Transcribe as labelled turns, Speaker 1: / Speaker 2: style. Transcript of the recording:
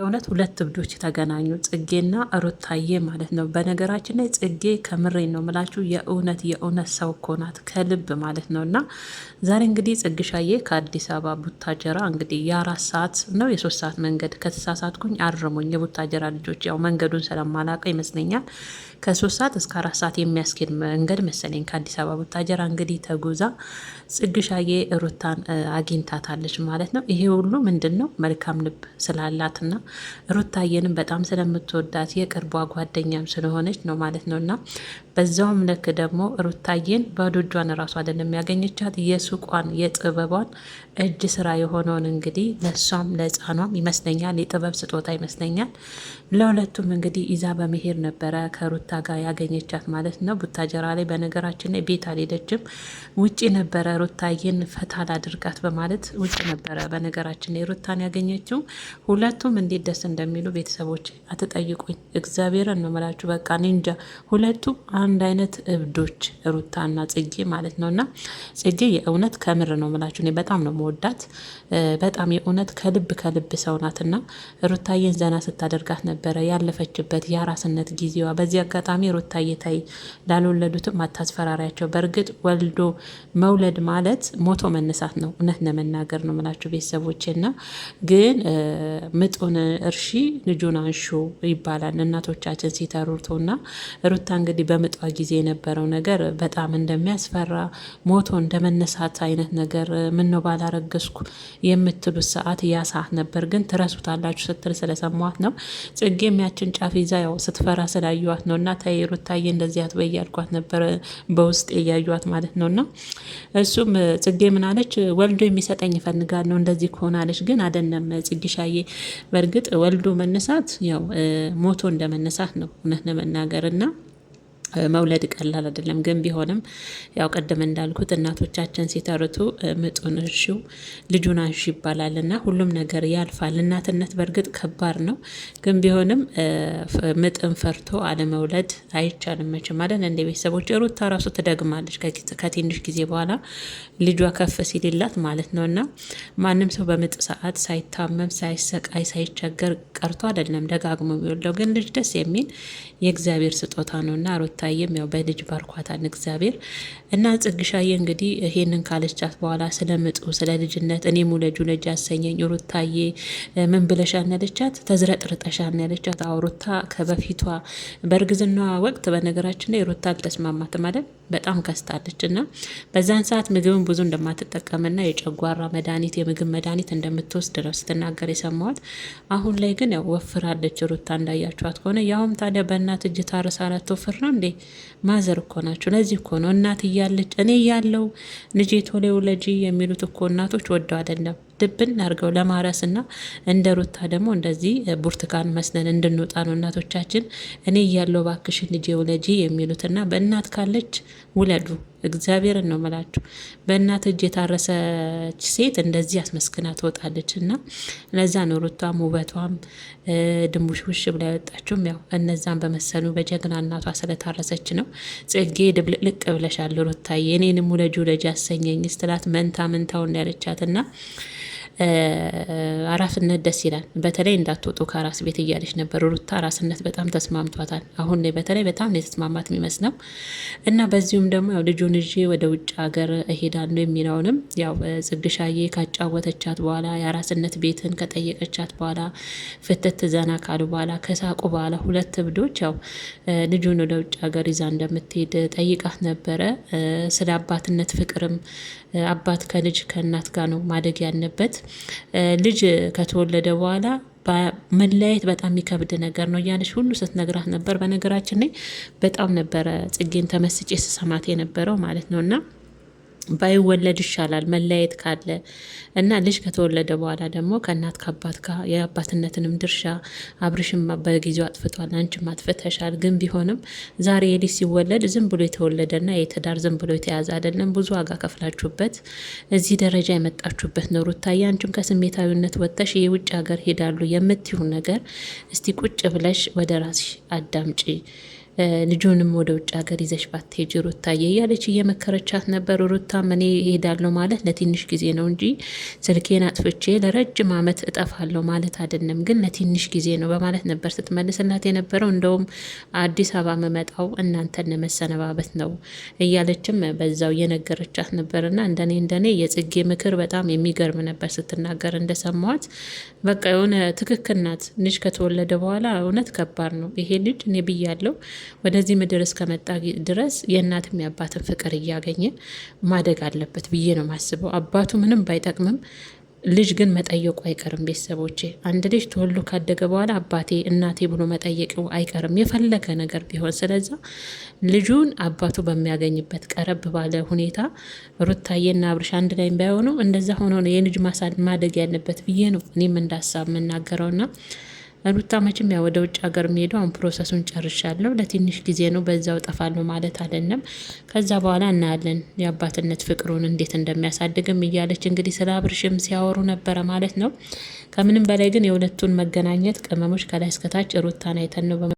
Speaker 1: የእውነት ሁለት እብዶች ተገናኙ፣ ጽጌና ሩታዬ ማለት ነው። በነገራችን ላይ ጽጌ ከምሬን ነው ምላችሁ የእውነት ሰው እኮ ናት ከልብ ማለት ነው። እና ዛሬ እንግዲህ ጽግሻዬ ከአዲስ አበባ ቡታጀራ እንግዲህ የ4 ሰዓት ነው የ3 ሰዓት መንገድ ከተሳሳትኩኝ አርሙኝ። የቡታጀራ ልጆች ያው መንገዱን ስለማላውቀው ይመስለኛል ከ3 ሰዓት እስከ 4 ሰዓት የሚያስኬድ መንገድ መሰለኝ ከአዲስ አበባ ቡታጀራ እንግዲህ ተጉዛ ጽግሻዬ ሩታን አግኝታታለች ማለት ነው። ይሄ ሁሉ ምንድን ነው መልካም ልብ ስላላትና ሩታዬንም በጣም ስለምትወዳት የቅርቧ ጓደኛም ስለሆነች ነው ማለት ነው። እና በዛውም ልክ ደግሞ ሩታዬን ባዶ እጇን ራሱ አይደለም ያገኘቻት የሱቋን የጥበቧን እጅ ስራ የሆነውን እንግዲህ ለሷም ለሕፃኗም ይመስለኛል የጥበብ ስጦታ ይመስለኛል ለሁለቱም እንግዲህ ይዛ በመሄድ ነበረ ከሩታ ጋር ያገኘቻት ማለት ነው። ቡታጀራ ላይ በነገራችን ላይ ቤት አልሄደችም፣ ውጪ ነበረ ሩታዬን ፈታ ላድርጋት በማለት ውጭ ነበረ በነገራችን ላይ ሩታን ያገኘችው። ሁለቱም እንዴት ደስ እንደሚሉ ቤተሰቦች አትጠይቁኝ፣ እግዚአብሔርን ነው የምላችሁ። በቃ ኒንጃ ሁለቱ አንድ አይነት እብዶች ሩታና ጽጌ ማለት ነው። እና ጽጌ የእውነት ከምር ነው የምላችሁ፣ እኔ በጣም ነው መወዳት፣ በጣም የእውነት ከልብ ሰው ናትና ሩታዬን ዘና ስታደርጋት ነበረ ያለፈችበት የአራስነት ጊዜዋ። በዚህ አጋጣሚ ሩታዬ ታይ ላልወለዱትም አታስፈራሪያቸው። በእርግጥ ወልዶ መውለድ ማለት ሞቶ መነሳት ነው፣ እውነት ለመናገር ነው የምላችሁ ቤተሰቦች። እና ግን ምጡን እርሺ ልጁን አንሹ ይባላል እናቶቻችን ሲተሩርቱና ሩታ እንግዲህ በምጧ ጊዜ የነበረው ነገር በጣም እንደሚያስፈራ ሞቶ እንደመነሳት አይነት ነገር ምነው ባላረገዝኩ የምትሉት ሰዓት ያ ሰዓት ነበር። ግን ትረሱታላችሁ ስትል ስለሰማት ነው። ጽጌም ያችን ጫፍ ይዛ ያው ስትፈራ ስላዩዋት ነው። እና ተይ ሩታዬ እንደዚህ አትበይ ያልኳት ነበር በውስጥ እያዩዋት ማለት ነው። እና እሱም ጽጌ ምናለች ወልዶ የሚሰጠኝ እፈልጋለሁ እንደዚህ ከሆናለች ግን አደለም ጽጌሻዬ። በእርግጥ ወልዶ መነሳት ያው ሞቶ እንደመነሳት ነው እውነት ለመናገር እና መውለድ ቀላል አይደለም። ግን ቢሆንም ያው ቀደም እንዳልኩት እናቶቻችን ሲተርቱ ምጡን እርሺው ልጁን አንሺ ይባላል እና ሁሉም ነገር ያልፋል። እናትነት በእርግጥ ከባድ ነው። ግን ቢሆንም ምጥን ፈርቶ አለመውለድ አይቻልም መቼም ማለት እንደ ቤተሰቦች። ሩታ ራሱ ትደግማለች ከትንሽ ጊዜ በኋላ ልጇ ከፍ ሲልላት ማለት ነው። እና ማንም ሰው በምጥ ሰዓት ሳይታመም ሳይሰቃይ ሳይቸገር ቀርቶ አይደለም ደጋግሞ የሚወልደው። ግን ልጅ ደስ የሚል የእግዚአብሔር ስጦታ ነው እና ሩታዬም ያው በልጅ ባርኳታን እግዚአብሔር። እና ጽግሻዬ እንግዲህ ይሄንን ካለቻት በኋላ ስለምጡ ስለ ልጅነት እኔ ሙለጁ ልጅ ያሰኘኝ ሩታዬ ምን ብለሻል ያለቻት፣ ተዝረጥርጠሻል ያለቻት። አዎ ሩታ ከበፊቷ በእርግዝና ወቅት በነገራችን ላይ ሩታ አልተስማማትም ማለት በጣም ከስታለች እና በዛን ሰዓት ምግብን ብዙ እንደማትጠቀምና የጨጓራ መድኃኒት የምግብ መድኃኒት እንደምትወስድ ነው ስትናገር የሰማዋት። አሁን ላይ ግን ያው ወፍራለች ሩታ እንዳያችኋት ከሆነ ያውም ታዲያ በእናት እጅ ታርሳ አላትወፍር ነው እንዴ? ማዘር እኮ ናቸው። ለዚህ እኮ ነው እናት እያለች እኔ ያለው ልጄ ቶሎ ውለጂ የሚሉት እኮ እናቶች ወደው አይደለም ድብን አድርገው ለማረስ እና እንደ ሩታ ደግሞ እንደዚህ ብርቱካን መስለን እንድንወጣ ነው እናቶቻችን እኔ እያለው ባክሽን ልጄ ውለጂ የሚሉትና በእናት ካለች ውለዱ። እግዚአብሔርን ነው መላችሁ። በእናት እጅ የታረሰች ሴት እንደዚህ አስመስክና ትወጣለች። እና ለዛ ነው ሩቷም ውበቷም ድንቡሽቡሽ ብላ ያወጣችውም ያው እነዛን በመሰሉ በጀግና እናቷ ስለታረሰች ነው። ጽጌ ድብልቅልቅ ብለሻል ሩታዬ እኔንም ውለጂ ውለጂ ያሰኘኝ ስትላት መንታ መንታውን ያለቻት እና አራስነት ደስ ይላል። በተለይ እንዳትወጡ ከአራስ ቤት እያለች ነበር ሩታ። አራስነት በጣም ተስማምቷታል። አሁን ላይ በተለይ በጣም የተስማማት የሚመስለው እና በዚሁም ደግሞ ያው ልጁን ይዤ ወደ ውጭ ሀገር እሄዳለሁ የሚለውንም ያው ጽግሻዬ ካጫወተቻት በኋላ የአራስነት ቤትን ከጠየቀቻት በኋላ ፍትት ዘና ካሉ በኋላ ከሳቁ በኋላ ሁለት እብዶች ያው ልጁን ወደ ውጭ ሀገር ይዛ እንደምትሄድ ጠይቃት ነበረ። ስለ አባትነት ፍቅርም አባት ከልጅ ከእናት ጋር ነው ማደግ ያለበት። ልጅ ከተወለደ በኋላ መለያየት በጣም የሚከብድ ነገር ነው እያለች ሁሉ ስትነግራት ነበር። በነገራችን ላይ በጣም ነበረ ጽጌን ተመስጬ ስሰማት የነበረው ማለት ነው። እና ባይወለድ ይሻላል መለያየት ካለ እና ልጅ ከተወለደ በኋላ ደግሞ ከእናት ከአባት ጋር የአባትነትንም ድርሻ አብርሽም በጊዜው አጥፍቷል፣ አንቺም አጥፍተሻል። ግን ቢሆንም ዛሬ የልጅ ሲወለድ ዝም ብሎ የተወለደና የትዳር ዝም ብሎ የተያዘ አይደለም። ብዙ ዋጋ ከፍላችሁበት እዚህ ደረጃ የመጣችሁበት ነው። ሩታዬ አንቺም ከስሜታዊነት ወጥተሽ የውጭ ሀገር ሄዳሉ የምትይሁ ነገር እስቲ ቁጭ ብለሽ ወደ ራስሽ አዳምጪ። ልጁንም ወደ ውጭ ሀገር ይዘሽ ባትሄጂ ሩታዬ እያለች እየመከረቻት ነበር። ሩታም እኔ እሄዳለሁ ማለት ለትንሽ ጊዜ ነው እንጂ ስልኬን አጥፍቼ ለረጅም ዓመት እጠፋለሁ ማለት አይደለም፣ ግን ለትንሽ ጊዜ ነው በማለት ነበር ስትመልስላት የነበረው። እንደውም አዲስ አበባ መመጣው እናንተን መሰነባበት ነው እያለችም በዛው እየነገረቻት ነበርና እንደኔ የጽጌ ምክር በጣም የሚገርም ነበር ስትናገር እንደሰማዋት። በቃ የሆነ ትክክል ናት። ልጅ ከተወለደ በኋላ እውነት ከባድ ነው ይሄ ልጅ። እኔ ብያለሁ ወደዚህ ምድር እስከመጣ ድረስ የእናትም የአባትን ፍቅር እያገኘ ማደግ አለበት ብዬ ነው ማስበው። አባቱ ምንም ባይጠቅምም ልጅ ግን መጠየቁ አይቀርም። ቤተሰቦቼ አንድ ልጅ ተወልዶ ካደገ በኋላ አባቴ እናቴ ብሎ መጠየቁ አይቀርም የፈለገ ነገር ቢሆን። ስለዛ ልጁን አባቱ በሚያገኝበት ቀረብ ባለ ሁኔታ ሩታዬና አብርሽ አንድ ላይ ባይሆኑ እንደዛ ሆኖ ነው የልጅ ማደግ ያለበት ብዬ ነው እኔም እንዳሳብ የምናገረውና ሩታ መቼም ያው ወደ ውጭ ሀገር የሚሄደው አሁን ፕሮሰሱን ጨርሻለሁ፣ ለትንሽ ጊዜ ነው፣ በዛው ጠፋለሁ ማለት አይደለም። ከዛ በኋላ እናያለን የአባትነት ፍቅሩን እንዴት እንደሚያሳድግም እያለች እንግዲህ ስለ አብርሽም ሲያወሩ ነበረ ማለት ነው። ከምንም በላይ ግን የሁለቱን መገናኘት ቅመሞች ከላይ እስከታች ሩታን አይተን ነው